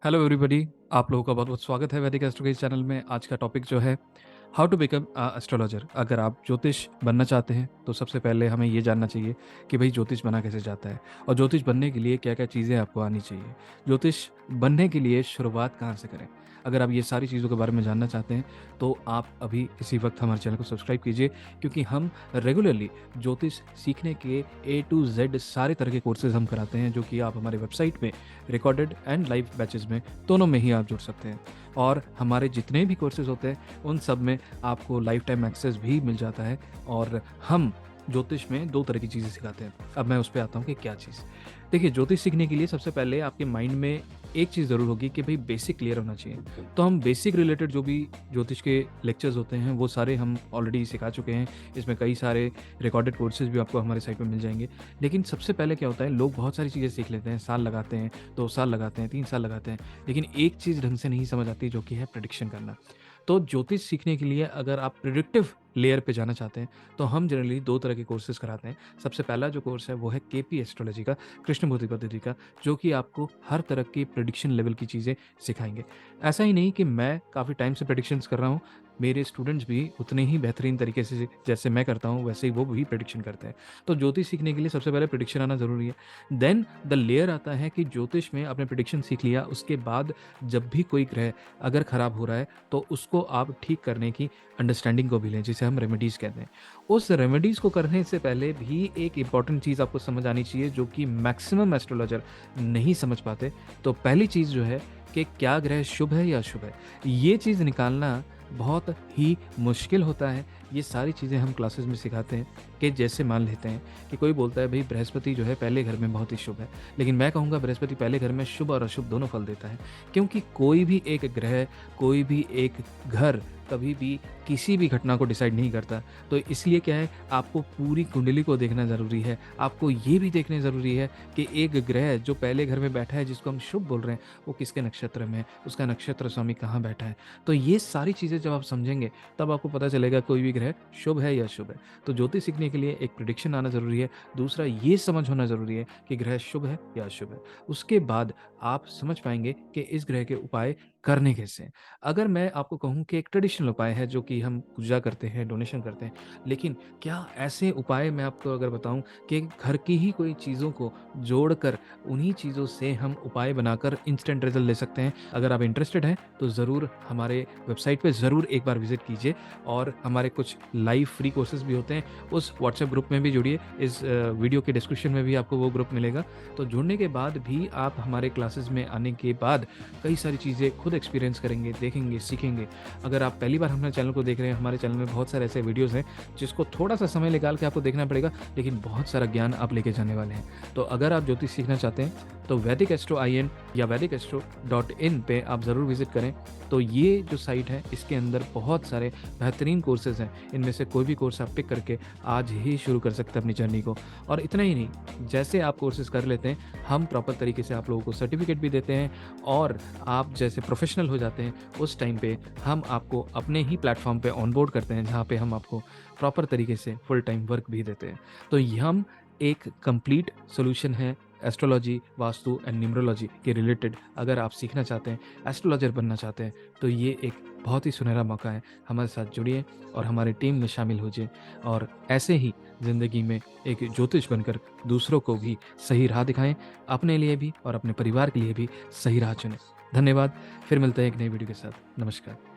Hello everybody. आप लोगों का बहुत बहुत स्वागत है वैदिक एस्ट्रो के इस चैनल में। आज का टॉपिक जो है हाउ टू बिकम एस्ट्रोलॉजर। अगर आप ज्योतिष बनना चाहते हैं तो सबसे पहले हमें ये जानना चाहिए कि भाई ज्योतिष बना कैसे जाता है और ज्योतिष बनने के लिए क्या क्या चीज़ें आपको आनी चाहिए। ज्योतिष बनने के लिए शुरुआत कहाँ से करें। अगर आप ये सारी चीज़ों के बारे में जानना चाहते हैं तो आप अभी इसी वक्त हमारे चैनल को सब्सक्राइब कीजिए, क्योंकि हम रेगुलरली ज्योतिष सीखने के A to Z सारे तरह के कोर्सेज हम कराते हैं, जो कि आप हमारे वेबसाइट में रिकॉर्डेड एंड लाइव बैचेज में दोनों में ही आप जुड़ सकते हैं। और हमारे जितने भी कोर्सेज होते हैं उन सब में आपको लाइफ टाइम एक्सेस भी मिल जाता है। और हम ज्योतिष में दो तरह की चीज़ें सिखाते हैं। अब मैं उस पर आता हूँ कि क्या चीज़। देखिए, ज्योतिष सीखने के लिए सबसे पहले आपके माइंड में एक चीज़ ज़रूर होगी कि भाई बेसिक क्लियर होना चाहिए। तो हम बेसिक रिलेटेड जो भी ज्योतिष के लेक्चर्स होते हैं वो सारे हम ऑलरेडी सिखा चुके हैं। इसमें कई सारे रिकॉर्डेड कोर्सेज भी आपको हमारे साइट पे मिल जाएंगे। लेकिन सबसे पहले क्या होता है, लोग बहुत सारी चीज़ें सीख लेते हैं, साल लगाते हैं, 2 साल लगाते हैं, 3 साल लगाते हैं, लेकिन एक चीज़ ढंग से नहीं समझ आती, जो कि है प्रिडिक्शन करना। तो ज्योतिष सीखने के लिए अगर आप प्रिडिक्टिव लेयर पे जाना चाहते हैं तो हम जनरली दो तरह के कोर्सेज कराते हैं। सबसे पहला जो कोर्स है वो है केपी एस्ट्रोलॉजी का, कृष्णमूर्ति पद्धति का, जो कि आपको हर तरह की प्रिडिक्शन लेवल की चीज़ें सिखाएंगे। ऐसा ही नहीं कि मैं काफ़ी टाइम से प्रिडिक्शंस कर रहा हूँ, मेरे स्टूडेंट्स भी उतने ही बेहतरीन तरीके से जैसे मैं करता हूँ वैसे ही वो भी प्रिडिक्शन करते हैं। तो ज्योतिष सीखने के लिए सबसे पहले प्रिडिक्शन आना ज़रूरी है। देन द लेयर आता है कि ज्योतिष में आपने प्रिडिक्शन सीख लिया, उसके बाद जब भी कोई ग्रह अगर खराब हो रहा है तो उसको आप ठीक करने की अंडरस्टैंडिंग को भी लें, जिसे हम रेमेडीज़ कहते हैं। उस रेमेडीज़ को करने से पहले भी एक इंपॉर्टेंट चीज़ आपको समझ आनी चाहिए, जो कि मैक्सिमम एस्ट्रोलॉजर नहीं समझ पाते। तो पहली चीज़ जो है कि क्या ग्रह शुभ है या अशुभ है, ये चीज़ निकालना बहुत ही मुश्किल होता है। ये सारी चीज़ें हम क्लासेस में सिखाते हैं कि जैसे मान लेते हैं कि कोई बोलता है भाई बृहस्पति जो है पहले घर में बहुत ही शुभ है, लेकिन मैं कहूँगा बृहस्पति पहले घर में शुभ और अशुभ दोनों फल देता है। क्योंकि कोई भी एक ग्रह, कोई भी एक घर कभी भी किसी भी घटना को डिसाइड नहीं करता। तो इसलिए क्या है, आपको पूरी कुंडली को देखना ज़रूरी है। आपको ये भी देखने ज़रूरी है कि एक ग्रह जो पहले घर में बैठा है, जिसको हम शुभ बोल रहे हैं, वो किसके नक्षत्र में है, उसका नक्षत्र स्वामी कहाँ बैठा है। तो ये सारी चीज़ें जब आप समझेंगे तब आपको पता चलेगा कोई भी ग्रह शुभ है या अशुभ है। तो ज्योतिष सीखने के लिए एक प्रिडिक्शन आना ज़रूरी है। दूसरा ये समझ होना ज़रूरी है कि ग्रह शुभ है या अशुभ है। उसके बाद आप समझ पाएंगे कि इस ग्रह के उपाय करने कैसे हैं। अगर मैं आपको कहूँ कि एक ट्रेडिशनल उपाय है जो कि हम पूजा करते हैं, डोनेशन करते हैं, लेकिन क्या ऐसे उपाय मैं आपको अगर बताऊँ कि घर की ही कोई चीज़ों को जोड़कर उन्हीं चीज़ों से हम उपाय बनाकर इंस्टेंट रिजल्ट ले सकते हैं। अगर आप इंटरेस्टेड हैं तो ज़रूर हमारे वेबसाइट पे ज़रूर एक बार विजिट कीजिए। और हमारे कुछ लाइव फ्री कोर्सेज भी होते हैं, उस व्हाट्सएप ग्रुप में भी जुड़िए। इस वीडियो के डिस्क्रिप्शन में भी आपको वो ग्रुप मिलेगा। तो जुड़ने के बाद भी आप हमारे क्लासेस में आने के बाद कई सारी चीज़ें खुद एक्सपीरियंस करेंगे, देखेंगे, सीखेंगे। अगर आप पहली बार हमारे चैनल को देख रहे हैं, हमारे चैनल में बहुत सारे ऐसे वीडियोज़ हैं जिसको थोड़ा-सा समय निकाल के आपको देखना पड़ेगा, लेकिन बहुत सारा ज्ञान आप लेके जाने वाले हैं। तो अगर आप ज्योतिष सीखना चाहते हैं तो वैदिक एस्ट्रो IN या vedicastro.in पे आप ज़रूर विज़िट करें। तो ये जो साइट है इसके अंदर बहुत सारे बेहतरीन कोर्सेज़ हैं। इनमें से कोई भी कोर्स आप पिक करके आज ही शुरू कर सकते हैं अपनी जर्नी को। और इतना ही नहीं, जैसे आप कोर्सेज़ कर लेते हैं, हम प्रॉपर तरीके से आप लोगों को सर्टिफ़िकेट भी देते हैं। और आप जैसे प्रोफेशनल हो जाते हैं उस टाइम पे हम आपको अपने ही प्लेटफॉर्म पे ऑनबोर्ड करते हैं, जहाँ पे हम आपको प्रॉपर तरीके से फुल टाइम वर्क भी देते हैं। तो ये हम एक कंप्लीट सॉल्यूशन है एस्ट्रोलॉजी, वास्तु एंड न्यूमरोलॉजी के रिलेटेड। अगर आप सीखना चाहते हैं, एस्ट्रोलॉजर बनना चाहते हैं, तो ये एक बहुत ही सुनहरा मौका है। हमारे साथ जुड़िए और हमारे टीम में शामिल होइए और ऐसे ही ज़िंदगी में एक ज्योतिष बनकर दूसरों को भी सही राह दिखाएं, अपने लिए भी और अपने परिवार के लिए भी सही राह चुनें। धन्यवाद। फिर मिलते हैं एक नई वीडियो के साथ। नमस्कार।